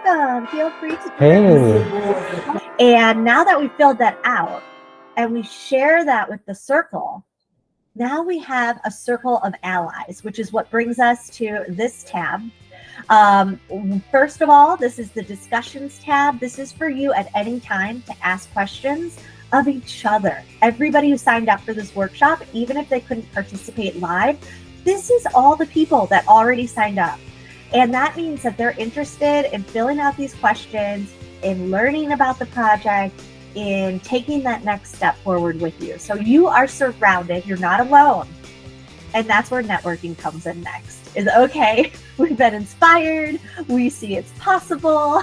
welcome. Feel free to. Hey. And now that we've filled that out and we share that with the circle, now we have a circle of allies, which is what brings us to this tab. First of all, this is the discussions tab. This is for you at any time to ask questions of each other. Everybody who signed up for this workshop, even if they couldn't participate live, this is all the people that already signed up. And that means that they're interested in filling out these questions, in learning about the project, in taking that next step forward with you. So you are surrounded, you're not alone. And that's where networking comes in next. Is okay, we've been inspired, we see it's possible,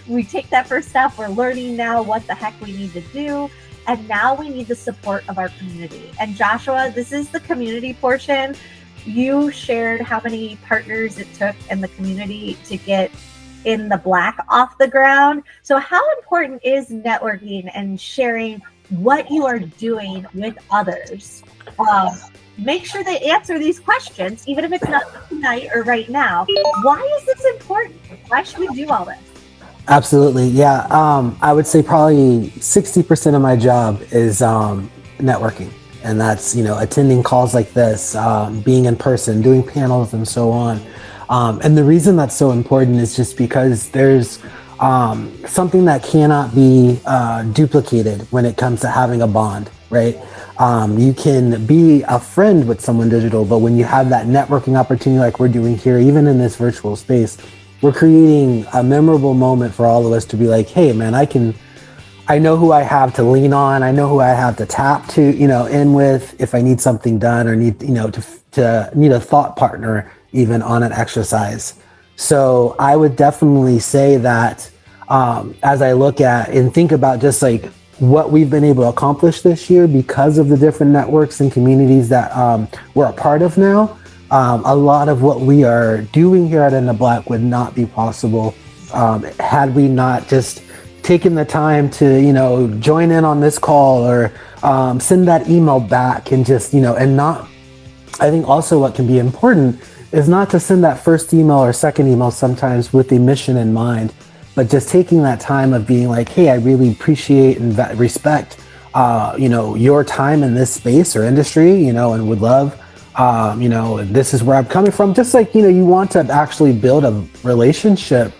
we take that first step, we're learning now what the heck we need to do, and now we need the support of our community. And Joshua, this is the community portion. You shared how many partners it took in the community to get in the black off the ground. So how important is networking and sharing what you are doing with others? Make sure they answer these questions, even if it's not tonight or right now. Why is this important? Why should we do all this? Absolutely. Yeah. I would say probably 60% of my job is networking. And that's, attending calls like this, being in person, doing panels and so on. And the reason that's so important is just because there's something that cannot be duplicated when it comes to having a bond, right? You can be a friend with someone digital, but when you have that networking opportunity like we're doing here, even in this virtual space, we're creating a memorable moment for all of us to be like, hey, man, I know who I have to lean on. I know who I have to tap to, in with if I need something done or need, to need a thought partner even on an exercise. So I would definitely say that as I look at and think about just like what we've been able to accomplish this year because of the different networks and communities that we're a part of now, a lot of what we are doing here at In the Black would not be possible had we not just taken the time to, join in on this call or send that email back and just, and not, I think also what can be important is not to send that first email or second email sometimes with the mission in mind, but just taking that time of being like, hey, I really appreciate and respect, your time in this space or industry, and would love, this is where I'm coming from. Just like, you want to actually build a relationship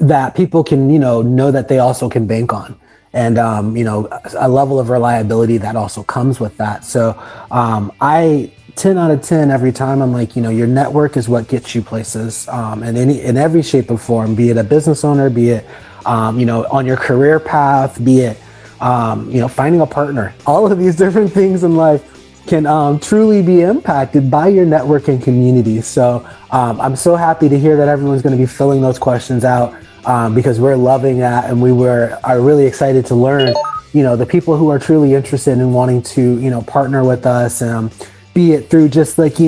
that people can, know that they also can bank on. And, a level of reliability that also comes with that. So I 10 out of 10 every time. I'm like, your network is what gets you places in every shape or form, be it a business owner, be it, on your career path, be it, finding a partner. All of these different things in life can truly be impacted by your network and community. So I'm so happy to hear that everyone's going to be filling those questions out because we're loving that. And are really excited to learn, the people who are truly interested in wanting to, partner with us, be it through just like,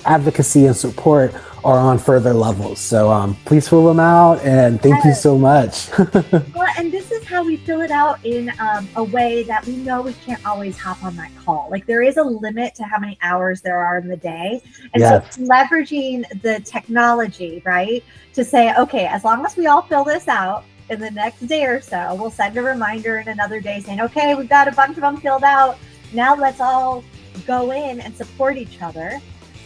advocacy and support or on further levels. So please fill them out and thank you so much. Well, and this is how we fill it out in a way that we know we can't always hop on that call. Like there is a limit to how many hours there are in the day. And so leveraging the technology, right, to say, okay, as long as we all fill this out in the next day or so, we'll send a reminder in another day saying, okay, we've got a bunch of them filled out. Now let's all go in and support each other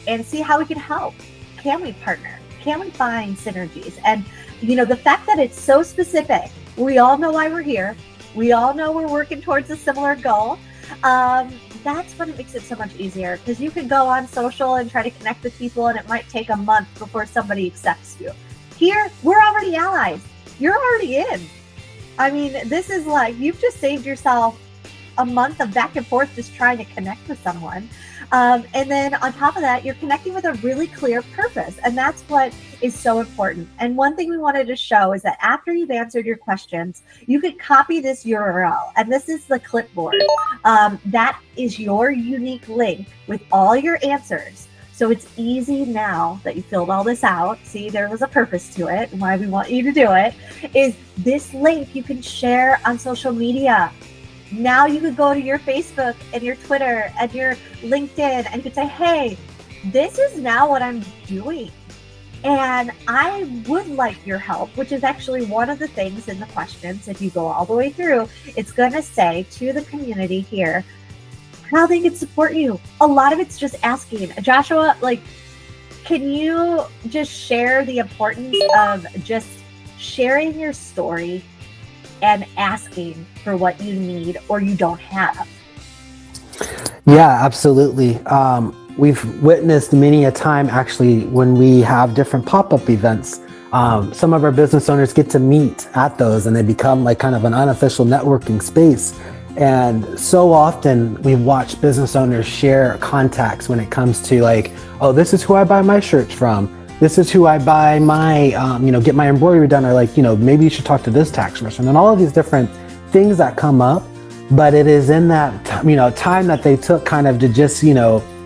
and see how we can help. Can we partner? Can we find synergies? And, the fact that it's so specific, we all know why we're here. We all know we're working towards a similar goal. That's what makes it so much easier because you can go on social and try to connect with people and it might take a month before somebody accepts you. Here, we're already allies. You're already in. I mean, this is like, you've just saved yourself a month of back and forth just trying to connect with someone. And then on top of that, you're connecting with a really clear purpose. And that's what is so important. And one thing we wanted to show is that after you've answered your questions, you could copy this URL. And this is the clipboard. That is your unique link with all your answers. So it's easy now that you filled all this out. See, there was a purpose to it. And why we want you to do it is this link you can share on social media. Now you could go to your Facebook and your Twitter and your LinkedIn and you could say, hey, this is now what I'm doing. And I would like your help, which is actually one of the things in the questions. If you go all the way through, it's going to say to the community here how they can support you. A lot of it's just asking. Joshua, like, can you just share the importance of just sharing your story and asking for what you need or you don't have? Yeah, absolutely. We've witnessed many a time actually when we have different pop-up events. Some of our business owners get to meet at those and they become like kind of an unofficial networking space. And so often we watch business owners share contacts when it comes to like, oh, this is who I buy my shirts from. This is who I buy my, get my embroidery done, or like, maybe you should talk to this tax person, and all of these different things that come up. But it is in that, time that they took kind of to just,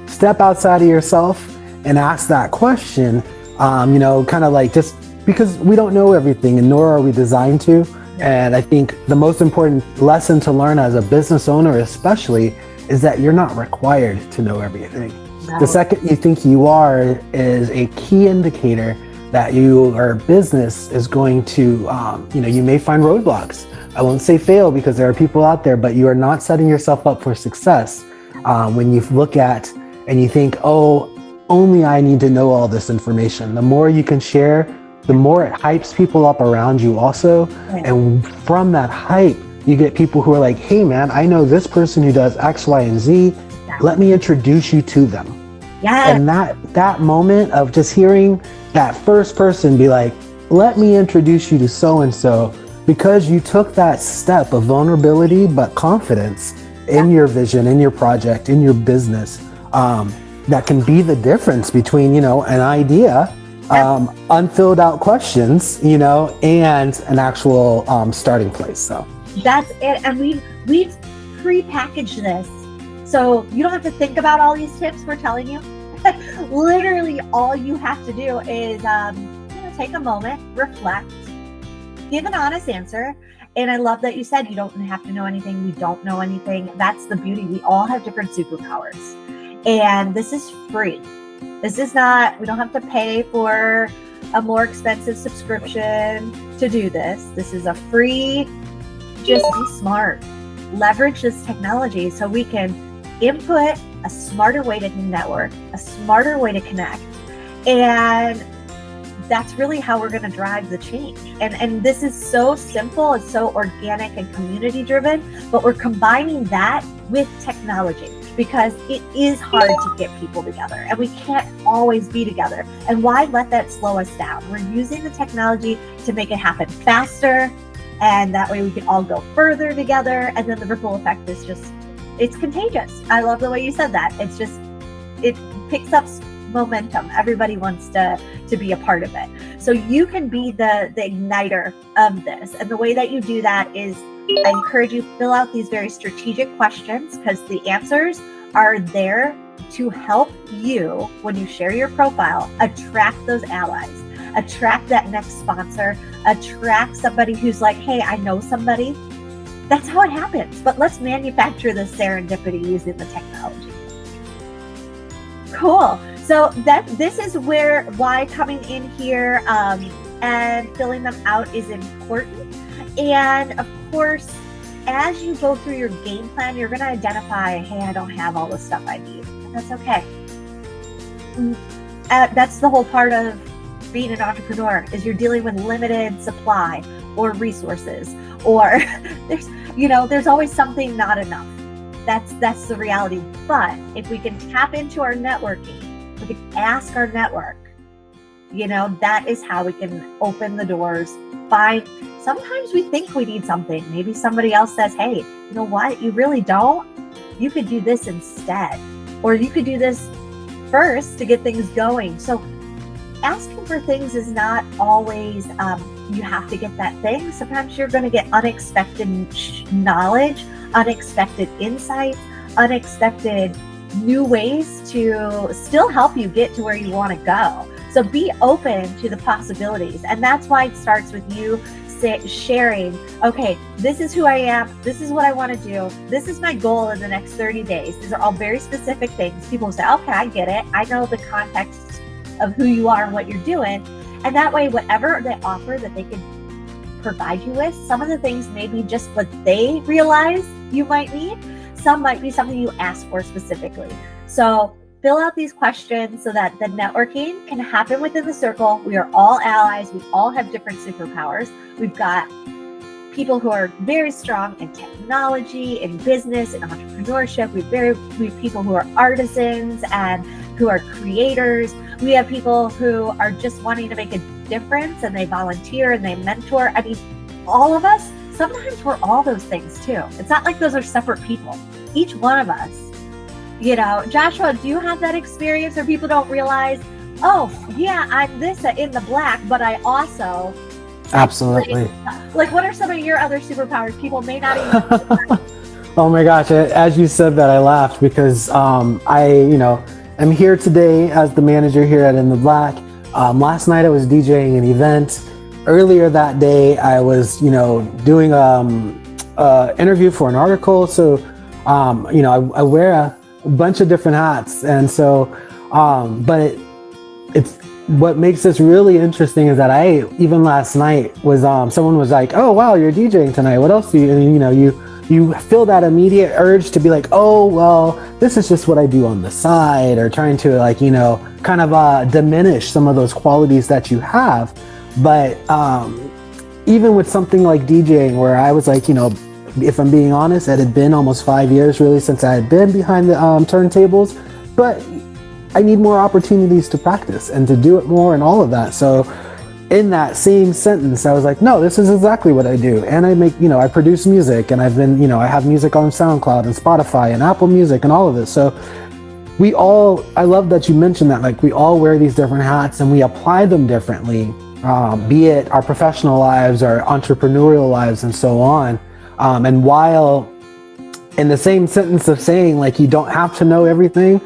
step outside of yourself and ask that question, kind of like, just because we don't know everything and nor are we designed to. And I think the most important lesson to learn as a business owner, especially, is that you're not required to know everything. No. The second you think you are is a key indicator that your business is going to, you may find roadblocks. I won't say fail because there are people out there, but you are not setting yourself up for success when you look at and you think, oh, only I need to know all this information. The more you can share, the more it hypes people up around you also. Right. And from that hype, you get people who are like, hey man, I know this person who does X, Y, and Z. Yeah. Let me introduce you to them. Yeah. And that moment of just hearing that first person be like, let me introduce you to so-and-so, because you took that step of vulnerability, but confidence in your vision, in your project, in your business, that can be the difference between, an idea, unfilled out questions, and an actual starting place. So that's it. And we've pre-packaged this. So you don't have to think about all these tips we're telling you. Literally all you have to do is take a moment, reflect, give an honest answer. And I love that you said you don't have to know anything. We don't know anything. That's the beauty. We all have different superpowers. And this is free. This is not, we don't have to pay for a more expensive subscription to do this. This is a free, just be smart. Leverage this technology so we can input a smarter way to network, a smarter way to connect. And that's really how we're going to drive the change. And this is so simple, it's so organic and community driven, but we're combining that with technology because it is hard to get people together and we can't always be together. And why let that slow us down? We're using the technology to make it happen faster, and that way we can all go further together. And then the ripple effect is just, it's contagious. I love the way you said that. It's just, it picks up momentum. Everybody wants to be a part of it. So you can be the igniter of this. And the way that you do that is I encourage you to fill out these very strategic questions, because the answers are there to help you, when you share your profile, attract those allies, attract that next sponsor, attract somebody who's like, hey, I know somebody. That's how it happens. But let's manufacture the serendipity using the technology. Cool. So this is why coming in here and filling them out is important. And of course, as you go through your game plan, you're going to identify, hey, I don't have all the stuff I need. That's okay. That's the whole part of being an entrepreneur, is you're dealing with limited supply or resources, or there's always something not enough. That's the reality. But if we can tap into our networking, we can ask our network, that is how we can open the doors. Sometimes we think we need something. Maybe somebody else says, hey, you know what? You really don't. You could do this instead. Or you could do this first to get things going. So asking for things is not always, you have to get that thing. Sometimes you're going to get unexpected knowledge, unexpected insights, unexpected new ways to still help you get to where you want to go. So be open to the possibilities. And that's why it starts with you sharing, okay, this is who I am. This is what I want to do. This is my goal in the next 30 days. These are all very specific things. People say, okay, I get it. I know the context of who you are and what you're doing. And that way, whatever they offer that they can provide you with, some of the things may be just what they realize you might need. Some might be something you ask for specifically. So fill out these questions so that the networking can happen within the circle. We are all allies. We all have different superpowers. We've got people who are very strong in technology, in business, in entrepreneurship. We have people who are artisans and who are creators. We have people who are just wanting to make a difference, and they volunteer and they mentor. I mean, all of us, sometimes we're all those things too. It's not like those are separate people. Each one of us, you know. Joshua, do you have that experience where people don't realize, oh yeah, I'm this in the black, but I also... Absolutely. Like, what are some of your other superpowers people may not even... Oh my gosh, as you said that, I laughed because I'm here today as the manager here at In the Black. Last night I was DJing an event. Earlier that day I was, doing interview for an article. So, I wear a bunch of different hats. And so, but it's what makes this really interesting is that even last night was, someone was like, oh, wow, you're DJing tonight. What else do you, and, you feel that immediate urge to be like, oh, well, this is just what I do on the side, or trying to kind of diminish some of those qualities that you have. But even with something like DJing, where I was like, if I'm being honest, it had been almost 5 years really since I had been behind the turntables, but I need more opportunities to practice and to do it more and all of that. So in that same sentence, I was like, no, this is exactly what I do. And I make, I produce music, and I've been, I have music on SoundCloud and Spotify and Apple Music and all of this. So I love that you mentioned that, like, we all wear these different hats and we apply them differently, be it our professional lives, our entrepreneurial lives, and so on. And while in the same sentence of saying, like, you don't have to know everything,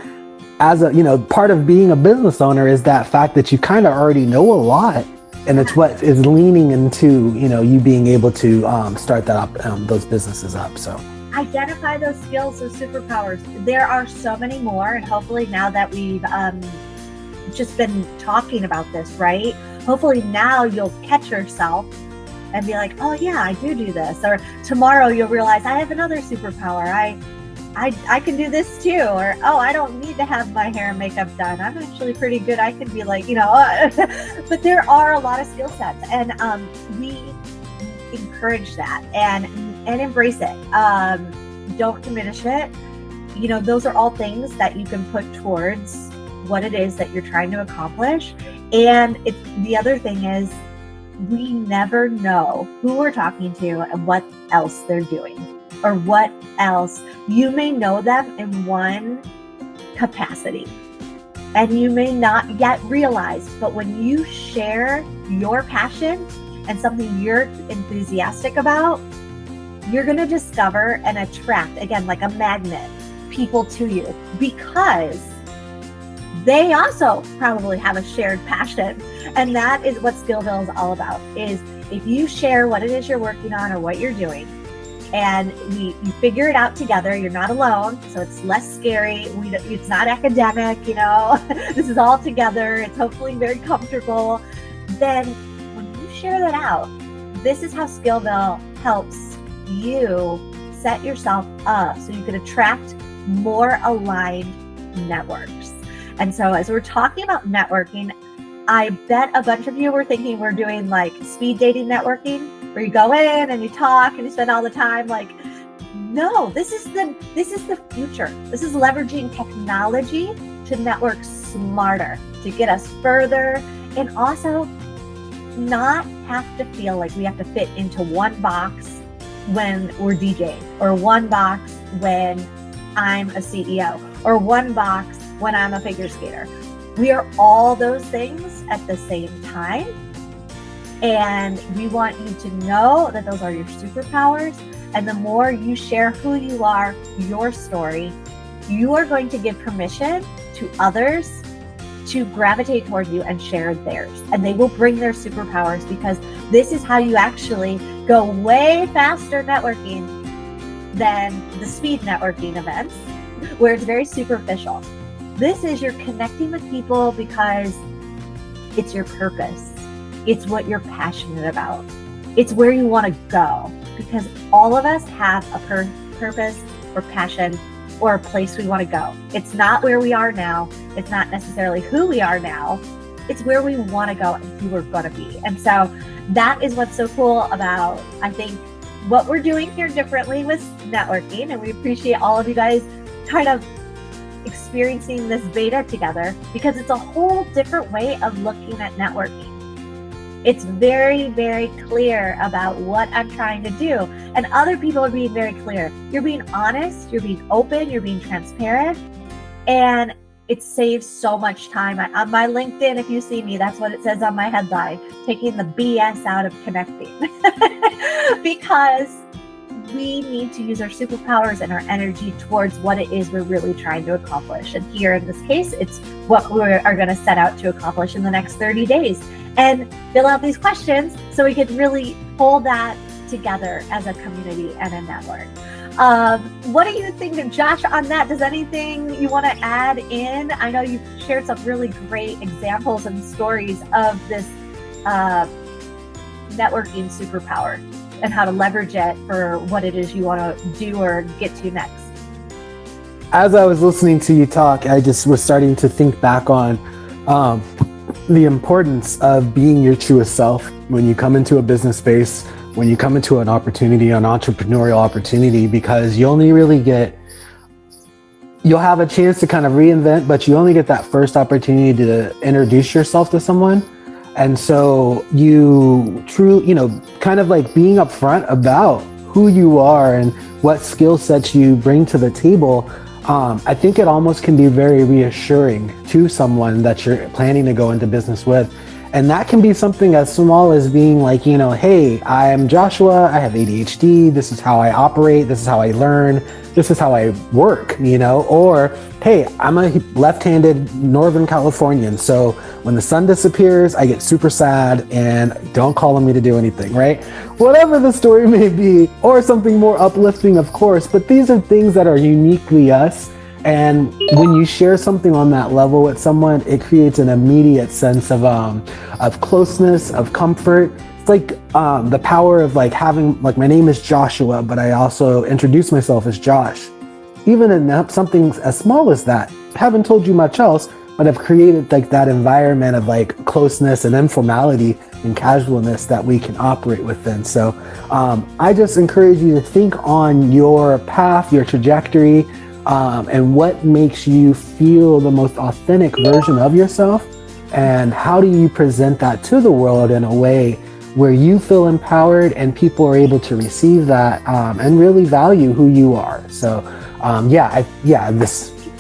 as a, part of being a business owner is that fact that you kind of already know a lot. And it's what is leaning into, you being able to start that up, those businesses up. So identify those skills, those superpowers. There are so many more. And hopefully now that we've just been talking about this, right? Hopefully now you'll catch yourself and be like, oh yeah, I do this. Or tomorrow you'll realize I have another superpower. I can do this too. Or, oh, I don't need to have my hair and makeup done. I'm actually pretty good. I can be like, but there are a lot of skill sets, and we encourage that and embrace it. Don't diminish it. Those are all things that you can put towards what it is that you're trying to accomplish. And the other thing is, we never know who we're talking to and what else they're doing, or what else. You may know them in one capacity and you may not yet realize, but when you share your passion and something you're enthusiastic about, you're going to discover and attract, again, like a magnet, people to you, because they also probably have a shared passion. And that is what Skillville is all about, is if you share what it is you're working on or what you're doing, and you figure it out together, you're not alone, so it's less scary. It's not academic, this is all together. It's hopefully very comfortable. Then when you share that out, this is how Skillville helps you set yourself up so you can attract more aligned networks. And so as we're talking about networking, I bet a bunch of you were thinking we're doing like speed dating networking, where you go in and you talk and you spend all the time. Like, no, this is the future. This is leveraging technology to network smarter, to get us further, and also not have to feel like we have to fit into one box when we're DJing, or one box when I'm a CEO, or one box when I'm a figure skater. We are all those things at the same time. And we want you to know that those are your superpowers. And the more you share who you are, your story, you are going to give permission to others to gravitate towards you and share theirs. And they will bring their superpowers, because this is how you actually go way faster networking than the speed networking events, where it's very superficial. This is, you're connecting with people because It's your purpose. It's what you're passionate about. It's where you want to go, because all of us have a purpose or passion or a place we want to go. It's not where we are now. It's not necessarily who we are now. It's where we want to go and who we're going to be. And so that is what's so cool about, I think, what we're doing here differently with networking. And we appreciate all of you guys kind of experiencing this beta together, because it's a whole different way of looking at networking. It's very, very clear about what I'm trying to do. And other people are being very clear. You're being honest, you're being open, you're being transparent. And it saves so much time. On my LinkedIn, if you see me, that's what it says on my headline, taking the BS out of connecting. Because we need to use our superpowers and our energy towards what it is we're really trying to accomplish. And here in this case, it's what we are going to set out to accomplish in the next 30 days. And fill out these questions so we can really pull that together as a community and a network. What do you think, Josh, on that? Does anything you want to add in? I know you've shared some really great examples and stories of this networking superpower and how to leverage it for what it is you want to do or get to next. As I was listening to you talk, I just was starting to think back on the importance of being your truest self when you come into a business space, when you come into an opportunity, an entrepreneurial opportunity, because you only really you'll have a chance to kind of reinvent, but you only get that first opportunity to introduce yourself to someone. And so you kind of like being upfront about who you are and what skill sets you bring to the table. I think it almost can be very reassuring to someone that you're planning to go into business with. And that can be something as small as being like, hey, I'm Joshua, I have ADHD, this is how I operate, this is how I learn, this is how I work, or hey, I'm a left-handed Northern Californian, so when the sun disappears, I get super sad and don't call on me to do anything, right? Whatever the story may be, or something more uplifting, of course, but these are things that are uniquely us. And when you share something on that level with someone, it creates an immediate sense of closeness, of comfort. It's like the power of like having, like, my name is Joshua, but I also introduce myself as Josh. Even in something as small as that, I haven't told you much else, but I've created like that environment of like closeness and informality and casualness that we can operate within. So I just encourage you to think on your path, your trajectory, and what makes you feel the most authentic version of yourself, and how do you present that to the world in a way where you feel empowered and people are able to receive that and really value who you are. So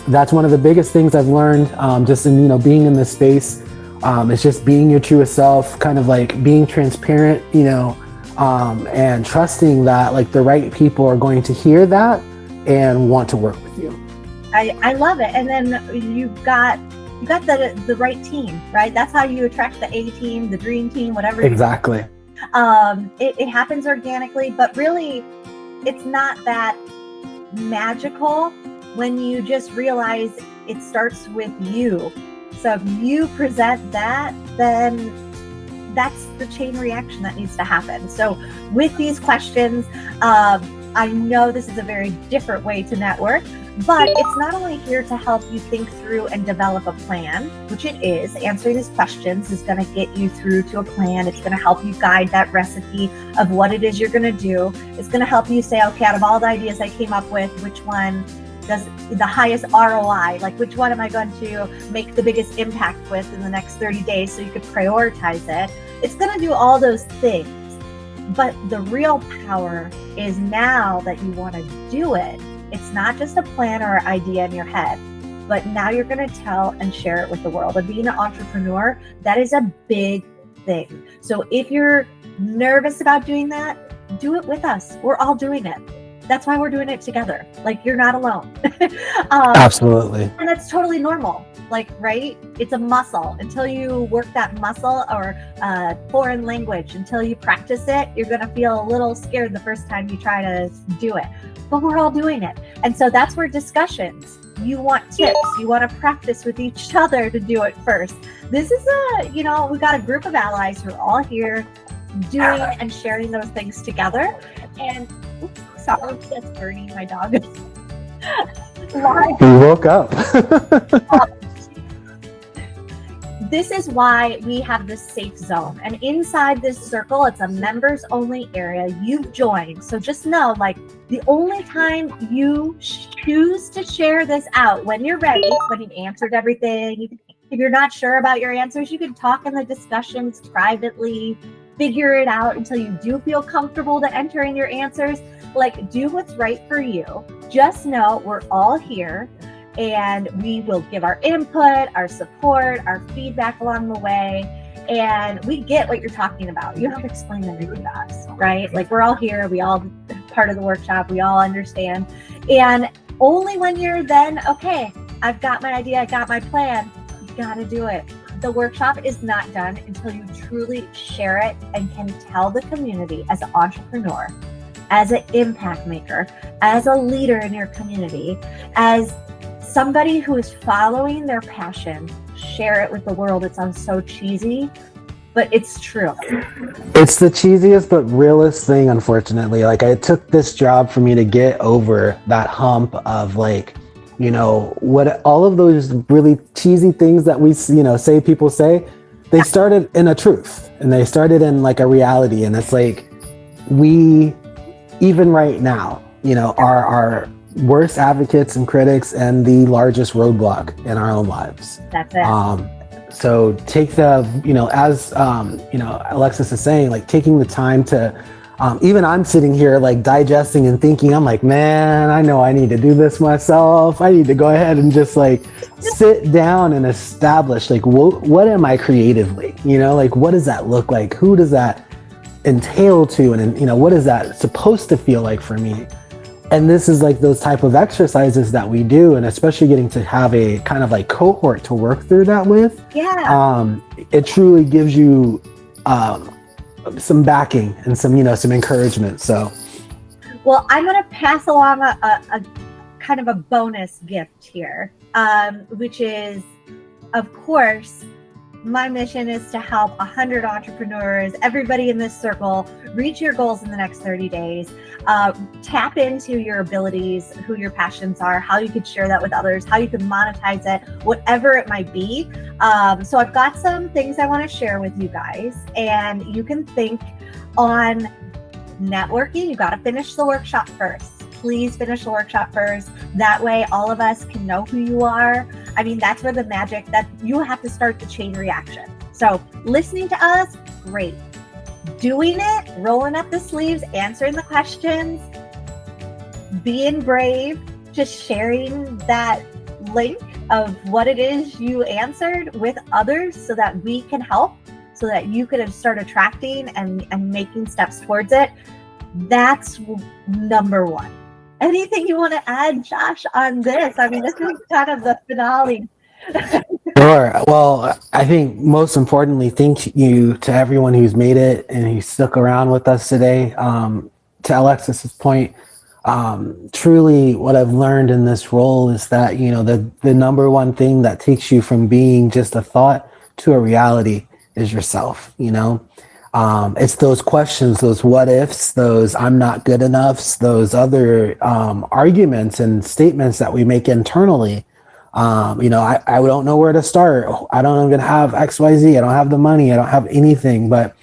that's one of the biggest things I've learned just in being in this space. It's just being your truest self, kind of like being transparent, and trusting that like the right people are going to hear that and want to work with you. I love it. And then you've got the right team, right? That's how you attract the A team, the dream team, whatever. Exactly. It happens organically, but really it's not that magical when you just realize it starts with you. So if you present that, then that's the chain reaction that needs to happen. So with these questions, I know this is a very different way to network, but it's not only here to help you think through and develop a plan, which it is. Answering these questions is going to get you through to a plan. It's going to help you guide that recipe of what it is you're going to do. It's going to help you say, okay, out of all the ideas I came up with, which one does the highest ROI? Like, which one am I going to make the biggest impact with in the next 30 days so you could prioritize it? It's going to do all those things. But the real power is now that you want to do it. It's not just a plan or an idea in your head, but now you're going to tell and share it with the world. And being an entrepreneur, that is a big thing. So if you're nervous about doing that, do it with us. We're all doing it. That's why we're doing it together. Like, you're not alone. Absolutely. And that's totally normal. Like, right? It's a muscle. Until you work that muscle or foreign language, until you practice it, you're going to feel a little scared the first time you try to do it. But we're all doing it. And so that's where discussions, you want tips, you want to practice with each other to do it first. this is we've got a group of allies who are all here doing and sharing those things together. And oops, sorry, that's Bernie, my dog. He woke up. This is why we have this safe zone. And inside this circle, it's a members only area. You've joined. So just know, like, the only time you choose to share this out when you're ready, when you've answered everything, if you're not sure about your answers, you can talk in the discussions privately, figure it out until you do feel comfortable to enter in your answers. Like, do what's right for you. Just know we're all here. And we will give our input, our support, our feedback along the way. And we get what you're talking about. You don't have to explain everything to us, right? Like, we're all here. We all part of the workshop. We all understand. And only when you're then, okay, I've got my idea, I got my plan, you got to do it. The workshop is not done until you truly share it and can tell the community as an entrepreneur, as an impact maker, as a leader in your community, as somebody who is following their passion, share it with the world. It sounds so cheesy, but it's true. It's the cheesiest but realest thing, unfortunately. Like, it took this job for me to get over that hump of, like, what all of those really cheesy things that we, say people say, they started in a truth and they started in like a reality. And it's like, we, even right now, are worst advocates and critics and the largest roadblock in our own lives. That's it. So take the, as, Alexis is saying, like, taking the time to, even I'm sitting here like digesting and thinking, I'm like, man, I know I need to do this myself. I need to go ahead and just like sit down and establish, like, what am I creatively, like, what does that look like? Who does that entail to? And, what is that supposed to feel like for me? And this is like those type of exercises that we do, and especially getting to have a kind of like cohort to work through that with. Yeah. It truly gives you some backing and some encouragement. So, well, I'm going to pass along a kind of a bonus gift here, which is, of course, my mission is to help 100 entrepreneurs, everybody in this circle, reach your goals in the next 30 days. Tap into your abilities, who your passions are, how you could share that with others, how you can monetize it, whatever it might be. So I've got some things I want to share with you guys, and you can think on networking. You got to finish the workshop first. Please finish the workshop first. That way all of us can know who you are. I mean, that's where the magic, that you have to start the chain reaction. So listening to us, great. Doing it, rolling up the sleeves, answering the questions, being brave, just sharing that link of what it is you answered with others so that we can help, so that you can start attracting and making steps towards it. That's number one. Anything you want to add, Josh, on this? I mean, this is kind of the finale. Sure. Well, I think most importantly, thank you to everyone who's made it and who stuck around with us today. To Alexis's point, truly what I've learned in this role is that, the number one thing that takes you from being just a thought to a reality is yourself. It's those questions, those what ifs, those I'm not good enoughs, those other arguments and statements that we make internally. I don't know where to start. I don't even have XYZ. I don't have the money. I don't have anything. But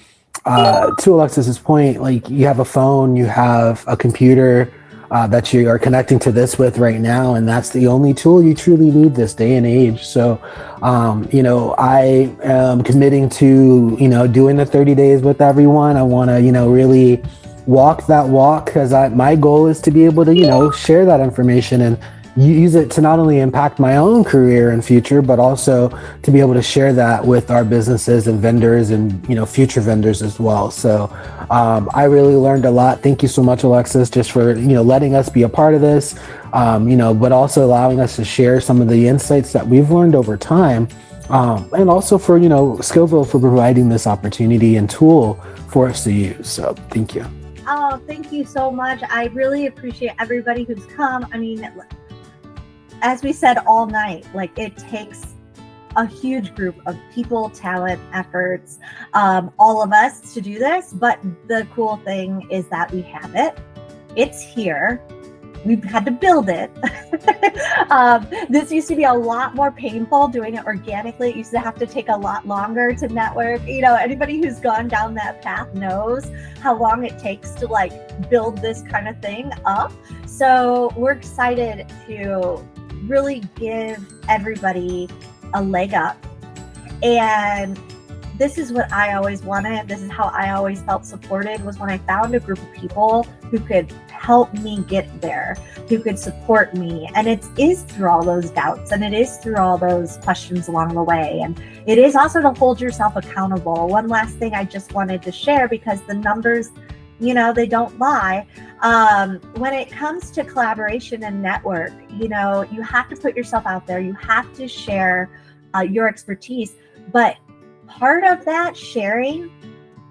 to Alexis's point, like, you have a phone, you have a computer that you are connecting to this with right now, and that's the only tool you truly need this day and age. So, I am committing to, doing the 30 days with everyone. I want to, really walk that walk, because my goal is to be able to, share that information and use it to not only impact my own career and future, but also to be able to share that with our businesses and vendors and, future vendors as well. So I really learned a lot. Thank you so much, Alexis, just for, letting us be a part of this, but also allowing us to share some of the insights that we've learned over time. And also for, Skillville for providing this opportunity and tool for us to use. So thank you. Oh, thank you so much. I really appreciate everybody who's come. I mean, as we said all night, like, it takes a huge group of people, talent, efforts, all of us to do this. But the cool thing is that we have it. It's here. We've had to build it. This used to be a lot more painful doing it organically. It used to have to take a lot longer to network. Anybody who's gone down that path knows how long it takes to like build this kind of thing up. So we're excited to really give everybody a leg up. And this is what I always wanted. This is how I always felt supported, was when I found a group of people who could help me get there, who could support me. And it is through all those doubts, and it is through all those questions along the way. And it is also to hold yourself accountable. One last thing I just wanted to share, because the numbers, they don't lie. When it comes to collaboration and network, you have to put yourself out there. You have to share your expertise. But part of that sharing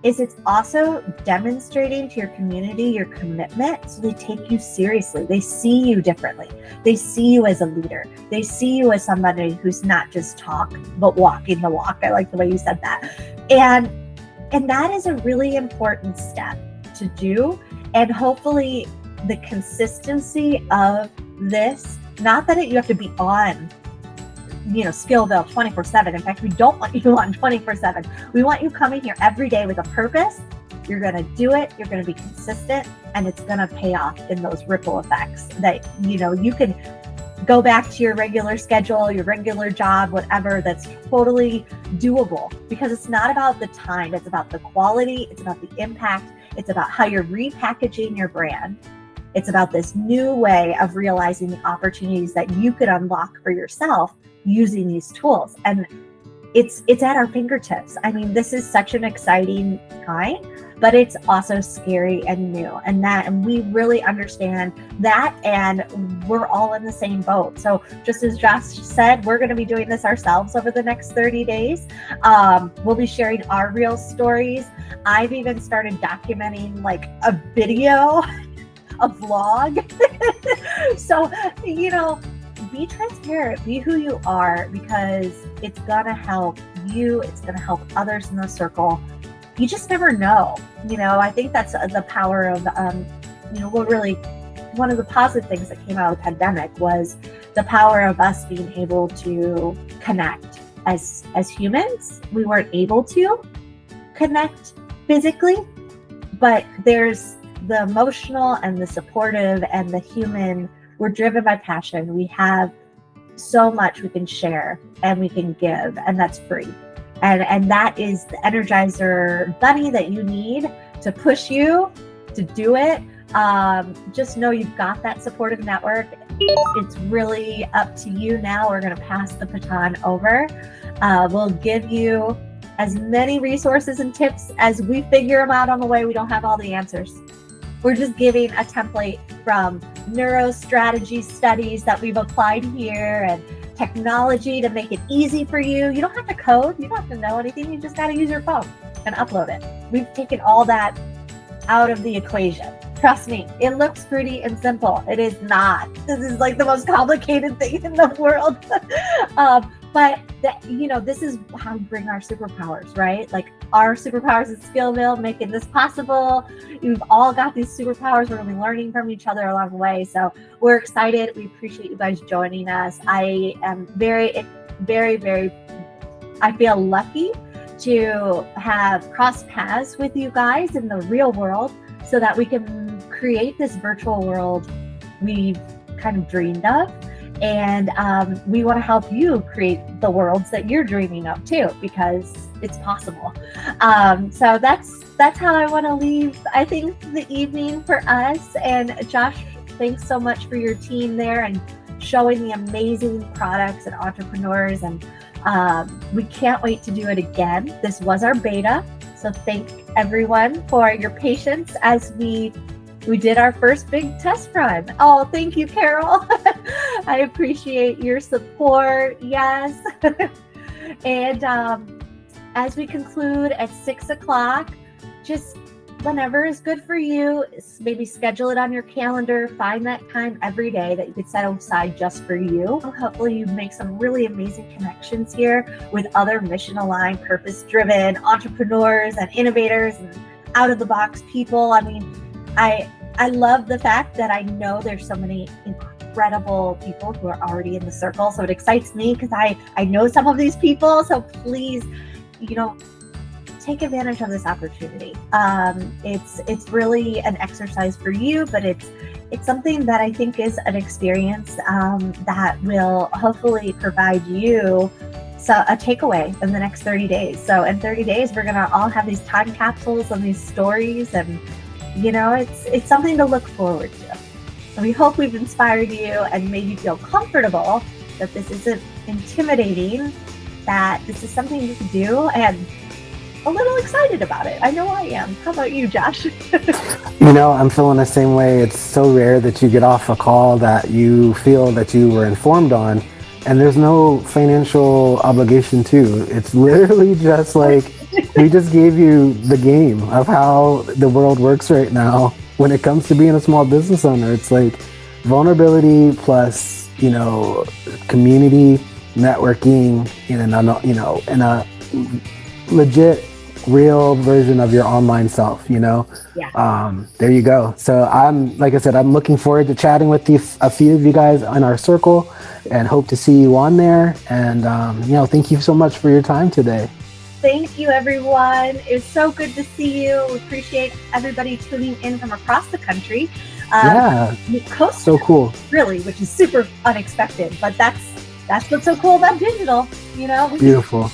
is it's also demonstrating to your community your commitment, so they take you seriously. They see you differently. They see you as a leader. They see you as somebody who's not just talk, but walking the walk. I like the way you said that. And that is a really important step to do. And hopefully the consistency of this, not that you have to be on Skillville 24/7. In fact, we don't want you on 24/7. We want you coming here every day with a purpose. You're going to do it. You're going to be consistent, and it's going to pay off in those ripple effects that, you can go back to your regular schedule, your regular job, whatever, that's totally doable, because it's not about the time. It's about the quality. It's about the impact. It's about how you're repackaging your brand. It's about this new way of realizing the opportunities that you could unlock for yourself using these tools. And it's at our fingertips. I mean, this is such an exciting time, but it's also scary and new, and we really understand that, and we're all in the same boat. So just as Josh said, we're going to be doing this ourselves over the next 30 days. We'll be sharing our real stories. I've even started documenting like a video, a vlog. So, be transparent, be who you are, because it's going to help you. It's going to help others in the circle. You just never know. I think that's the power of, one of the positive things that came out of the pandemic was the power of us being able to connect as humans. We weren't able to connect physically, but there's the emotional and the supportive and the human. We're driven by passion. We have so much we can share and we can give, and that's free. And that is the Energizer bunny that you need to push you to do it. Just know you've got that supportive network. It's really up to you now. We're going to pass the baton over. We'll give you as many resources and tips as we figure them out on the way. We don't have all the answers. We're just giving a template from neurostrategy studies that we've applied here, and technology to make it easy for you. You don't have to code. You don't have to know anything. You just got to use your phone and upload it. We've taken all that out of the equation. Trust me, it looks pretty and simple. It is not. This is like the most complicated thing in the world. But this is how we bring our superpowers, right? Like our superpowers at Skillville, making this possible. You've all got these superpowers. We're going to be learning from each other along the way. So we're excited. We appreciate you guys joining us. I am very, very, very, I feel lucky to have crossed paths with you guys in the real world, so that we can create this virtual world we've kind of dreamed of. And we want to help you create the worlds that you're dreaming of too, because it's possible. So that's how I want to leave, I think, the evening for us. And Josh, thanks so much for your team there and showing the amazing products and entrepreneurs. And we can't wait to do it again. This was our beta. So thank everyone for your patience as we did our first big test run. Oh, thank you, Carol. I appreciate your support. Yes. And as we conclude at 6 o'clock, just whenever is good for you. Maybe schedule it on your calendar. Find that time every day that you could set aside just for you. Hopefully you make some really amazing connections here with other mission-aligned, purpose-driven entrepreneurs and innovators and out-of-the-box people. I mean, I love the fact that I know there's so many incredible people who are already in the circle. So it excites me because I know some of these people. So please, take advantage of this opportunity. It's really an exercise for you, but it's something that I think is an experience that will hopefully provide you a takeaway in the next 30 days. So in 30 days, we're gonna all have these time capsules and these stories, and it's something to look forward to. And we hope we've inspired you and made you feel comfortable that this isn't intimidating, that this is something you can do, and a little excited about it. I know I am. How about you, Josh? I'm feeling the same way. It's so rare that you get off a call that you feel that you were informed on, and there's no financial obligation to. It's literally just like we just gave you the game of how the world works right now when it comes to being a small business owner. It's like vulnerability plus, community networking in a legit real version of your online self, there you go. So I'm looking forward to chatting with a few of you guys in our circle, and hope to see you on there. And thank you so much for your time today. Thank you, everyone. It's so good to see you. We appreciate everybody tuning in from across the country. Coast so cool, really, which is super unexpected, but that's what's so cool about digital. Beautiful.